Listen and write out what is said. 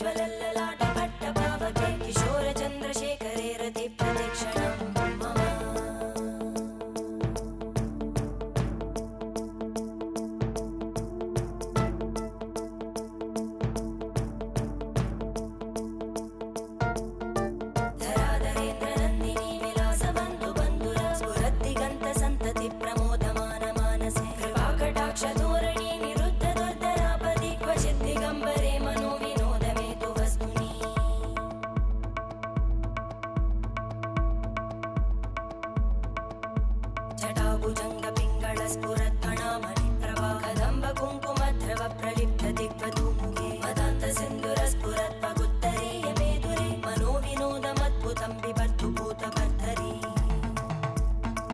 ज्वलल्ललाटपट्टपावके किशोरचन्द्रशेखरे रतिप्रतिक्षणं मम धराधरेन्द्रनन्दिनी विलासबन्धुबन्धुरा स्फुरद्दिगन्तसन्तति प्रमोदमानमानसे कृपाकटाक्षधोरणी निरुद्धदुर्धरापदि क्वचिद्दिगम्बरे मनोविनोदमेतु वस्तुनि जटाभुजङ्गपिङ्गळस्फुरत्फण